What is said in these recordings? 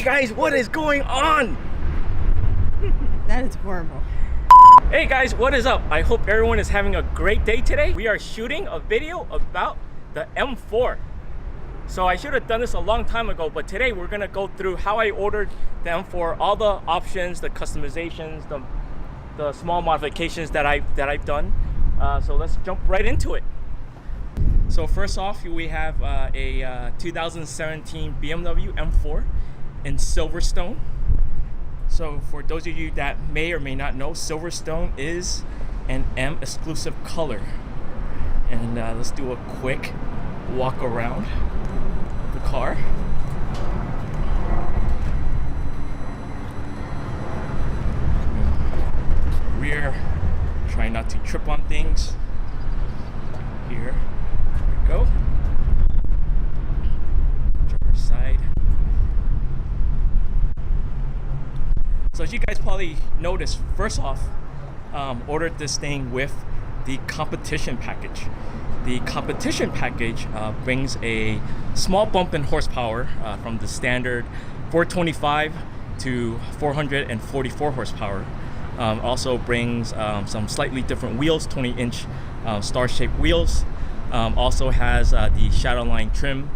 Hey guys, what is going on? That is horrible. Hey guys, what is up? I hope everyone is having a great day today. We are shooting a video about the M4. So I should have done this a long time ago, but today we're gonna go through how I ordered the M4, all the options, the customizations, the small modifications that I've done. So let's jump right into it. So first off, we have a 2017 BMW M4 in Silverstone. So for those of you that may or may not know, Silverstone is an M exclusive color. And let's do a quick walk around the car. Rear, try not to trip on things. Here we go. Driver's side. So as you guys probably noticed, first off, ordered this thing with the competition package. The competition package brings a small bump in horsepower from the standard 425 to 444 horsepower. Also brings some slightly different wheels, 20-inch star-shaped wheels. Also has the Shadowline trim,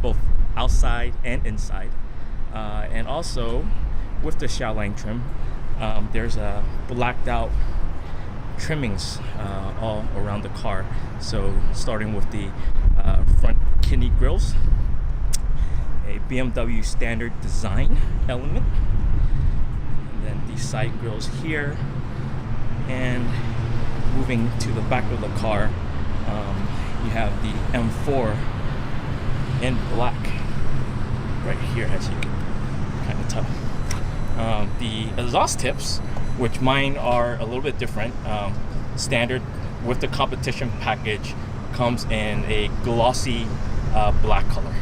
both outside and inside. And also, with the Shadowline trim, there's blacked out trimmings all around the car. So starting with the front kidney grills, a BMW standard design element, and then the side grills here, and moving to the back of the car, you have the M4 in black right here, as you can kind of tell. The exhaust tips, which mine are a little bit different, standard with the competition package, comes in a glossy black color.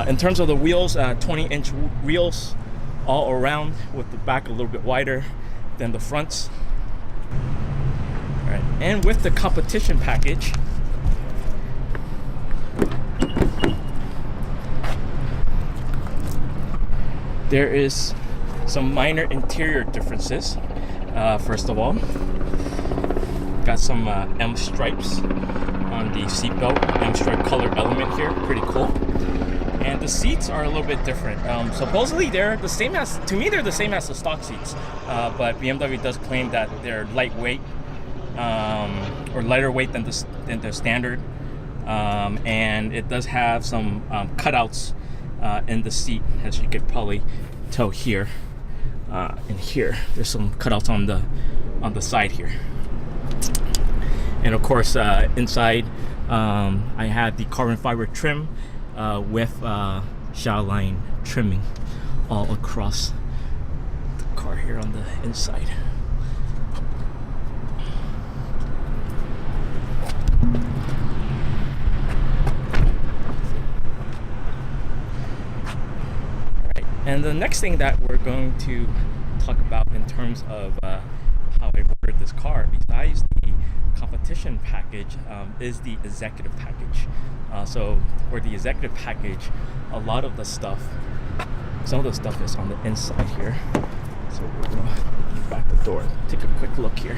In terms of the wheels, 20-inch wheels all around, with the back a little bit wider than the fronts. All right, and with the competition package, there is some minor interior differences. First of all, got some M stripes on the seatbelt, M stripe color element here, pretty cool. And the seats are a little bit different. Supposedly they're the same as, to me they're the same as the stock seats, but BMW does claim that they're lightweight, or lighter weight than the standard. And it does have some cutouts in the seat, as you could probably tell here. And here there's some cutouts on the side here. And of course, inside I had the carbon fiber trim with Shadowline trimming all across the car here on the inside. And the next thing that we're going to talk about in terms of how I ordered this car, besides the competition package, is the executive package. So for the executive package, a lot of the stuff, some of the stuff is on the inside here. So we're gonna back the door, take a quick look here.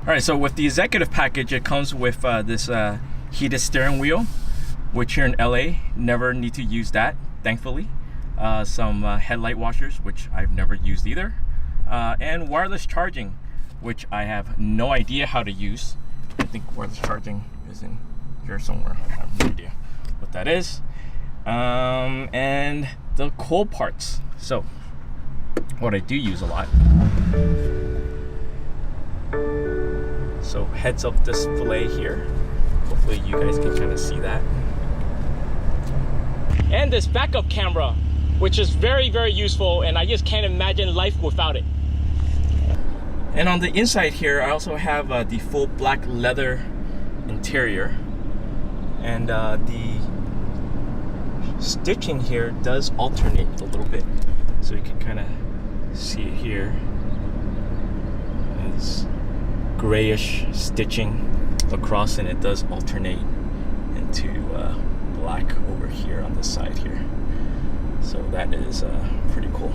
All right, so with the executive package, it comes with this heated steering wheel, which here in LA never need to use that, thankfully. Some headlight washers, which I've never used either, and wireless charging, which I have no idea how to use. I think wireless charging is in here somewhere. I have no idea what that is. And the cool parts. So what I do use a lot. So heads up display here. Hopefully you guys can kind of see that. And this backup camera, which is very, very useful, and I just can't imagine life without it. And on the inside here, I also have the full black leather interior, and the stitching here does alternate a little bit, so you can kind of see it here. It's grayish stitching across, and it does alternate into black over here on this side here. So that is pretty cool.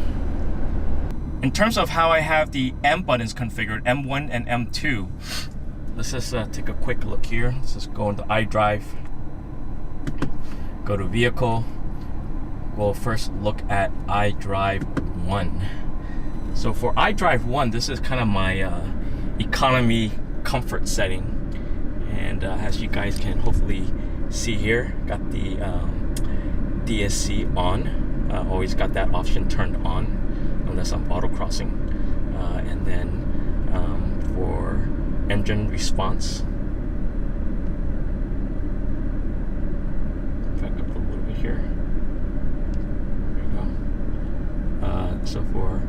In terms of how I have the M buttons configured, M1 and M2, let's just take a quick look here. Let's just go into iDrive, go to Vehicle. We'll first look at iDrive 1. So for iDrive 1, this is kind of my economy comfort setting. And as you guys can hopefully see here, got the DSC on. Always got that option turned on unless I'm autocrossing. And then for engine response, back up a little bit here. There we go. So for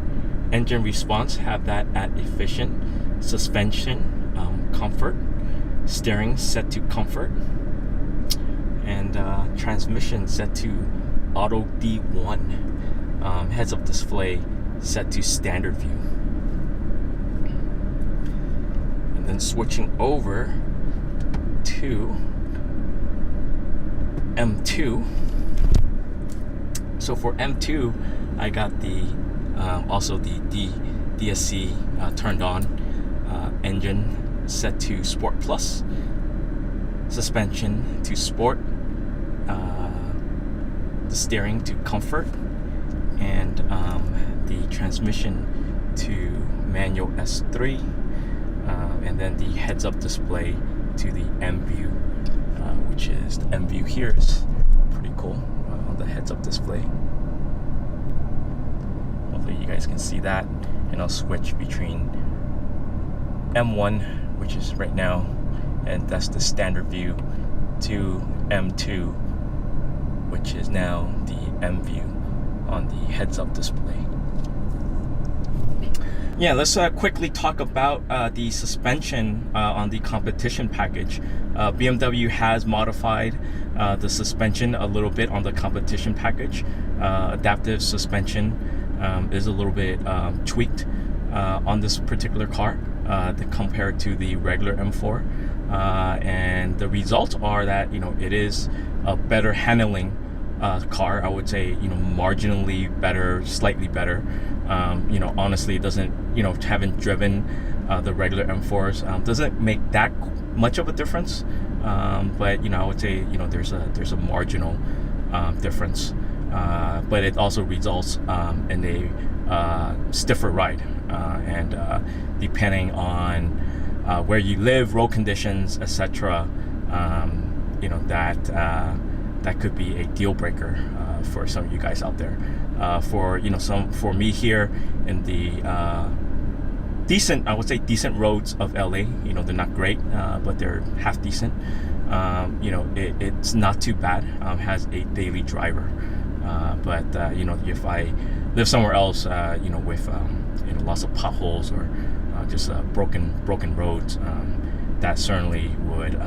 engine response, have that at efficient, suspension, comfort, steering set to comfort, and transmission set to auto D1. Heads-up display set to standard view. And then switching over to M2. So for M2, I got the also the DSC turned on, engine set to Sport Plus, suspension to Sport, the steering to Comfort, and the transmission to Manual S3, and then the heads-up display to the M view, which is the M view here is pretty cool on the heads-up display. Hopefully you guys can see that, and I'll switch between M1, which is right now, and that's the standard view, to M2, which is now the M view on the heads-up display. Yeah, let's quickly talk about the suspension on the competition package. BMW has modified the suspension a little bit on the competition package. Adaptive suspension is a little bit tweaked on this particular car compared to the regular M4, and the results are that it is a better handling car. I would say marginally better, slightly better. Honestly, it doesn't, haven't driven the regular M4s, doesn't make that much of a difference, but I would say there's a marginal difference, but it also results in a stiffer ride, and depending on where you live, road conditions, etc., that could be a deal breaker for some of you guys out there. For me here in the decent, I would say decent roads of LA, they're not great, but they're half decent. It's not too bad. Has a daily driver, but if I live somewhere else, with lots of potholes or just broken roads, that certainly would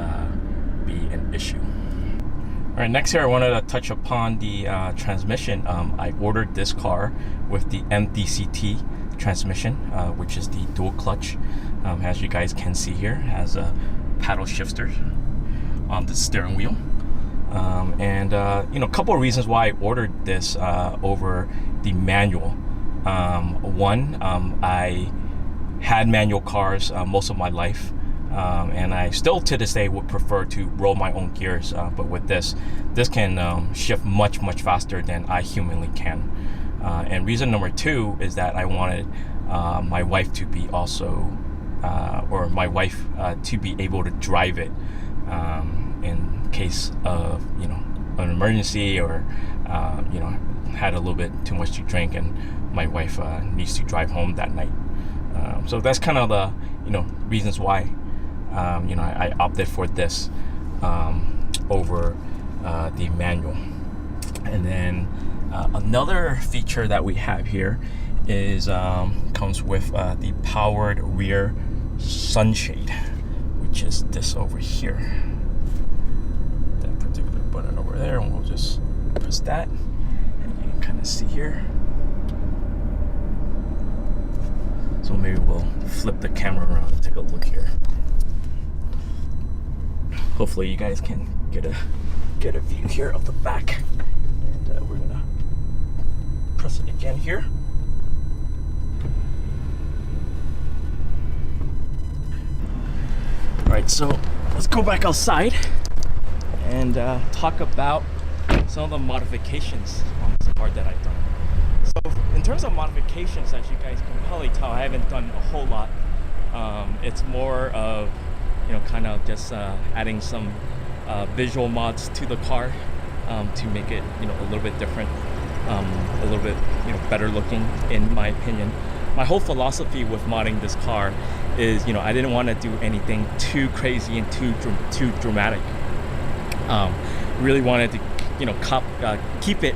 be an issue. All right, next here I wanted to touch upon the transmission. I ordered this car with the MDCT transmission, which is the dual clutch. As you guys can see here, has a paddle shifter on the steering wheel. And a couple of reasons why I ordered this over the manual. One, I had manual cars most of my life. and I still to this day would prefer to roll my own gears, but with this can shift much faster than I humanly can. And reason number 2 is that I wanted my wife to be also to be able to drive it in case of an emergency, or had a little bit too much to drink and my wife needs to drive home that night. So that's kind of the reasons why I opted for this over the manual. And then another feature that we have here is comes with the powered rear sunshade, which is this over here. That particular button over there, and we'll just press that, and you can kind of see here. So maybe we'll flip the camera around and take a look here. Hopefully you guys can get a view here of the back. And we're gonna press it again here. All right, so let's go back outside and talk about some of the modifications on this car that I've done. So in terms of modifications, as you guys can probably tell, I haven't done a whole lot. It's more of kind of just adding some visual mods to the car to make it a little bit different, a little bit better looking, in my opinion. My whole philosophy with modding this car is I didn't want to do anything too crazy and too dramatic. Really wanted to keep it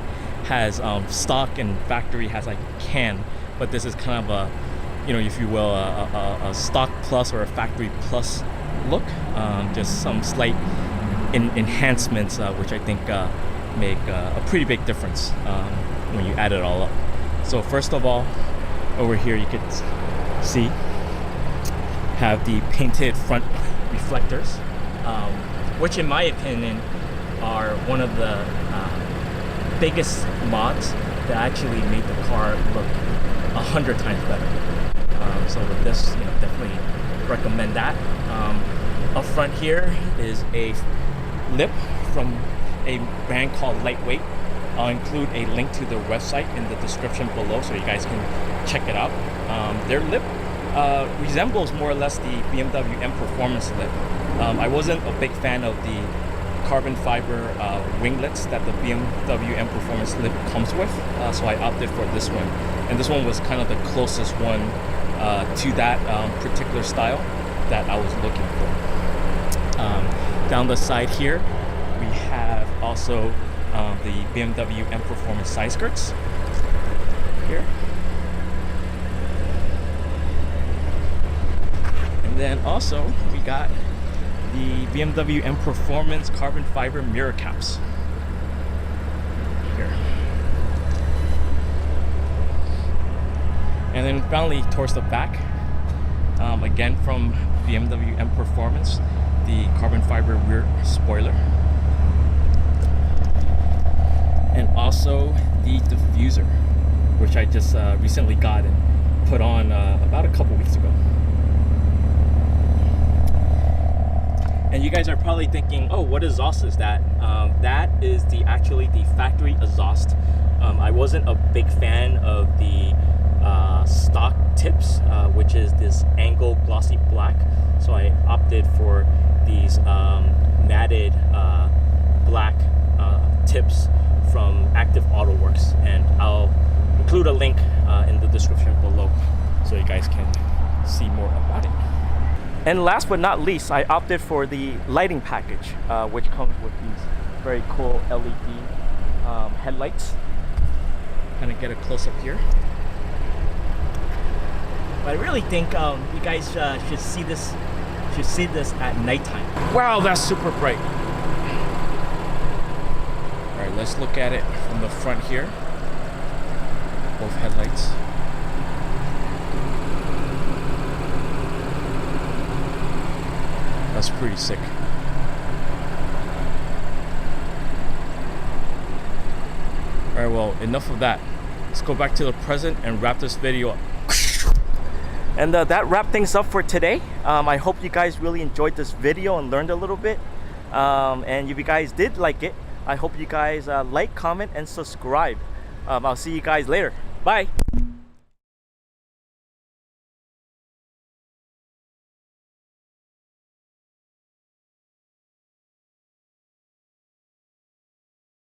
as stock and factory as I can, but this is kind of a if you will a stock plus or a factory plus look. Just some slight enhancements which I think make a pretty big difference when you add it all up. So first of all, over here you could see have the painted front reflectors, which in my opinion are one of the biggest mods that actually made the car look 100 times better. So with this, definitely recommend that. Up front here is a lip from a brand called Lightweight. I'll include a link to their website in the description below so you guys can check it out. Their lip resembles more or less the BMW M Performance lip. I wasn't a big fan of the carbon fiber winglets that the BMW M Performance lip comes with, so I opted for this one. And this one was kind of the closest one to that particular style that I was looking for. Down the side here, we have also the BMW M Performance side skirts here. And then also we got the BMW M Performance carbon fiber mirror caps here. And then finally towards the back, again from BMW M Performance, the carbon fiber rear spoiler, and also the diffuser, which I just recently got and put on about a couple weeks ago. And you guys are probably thinking, oh, what exhaust is that? That is actually the factory exhaust. I wasn't a big fan of the stock tips, which is this angle glossy black, so I opted for these matted black tips from Active Auto Works, and I'll include a link in the description below so you guys can see more about it. And last but not least, I opted for the lighting package, which comes with these very cool LED headlights. Kind of get a close up here. But I really think you guys should see this at nighttime. Wow, that's super bright. All right, let's look at it from the front here. Both headlights. That's pretty sick. Alright, well, enough of that. Let's go back to the present and wrap this video up. And that wrapped things up for today. I hope you guys really enjoyed this video and learned a little bit. And if you guys did like it, I hope you guys like, comment, and subscribe. I'll see you guys later. Bye.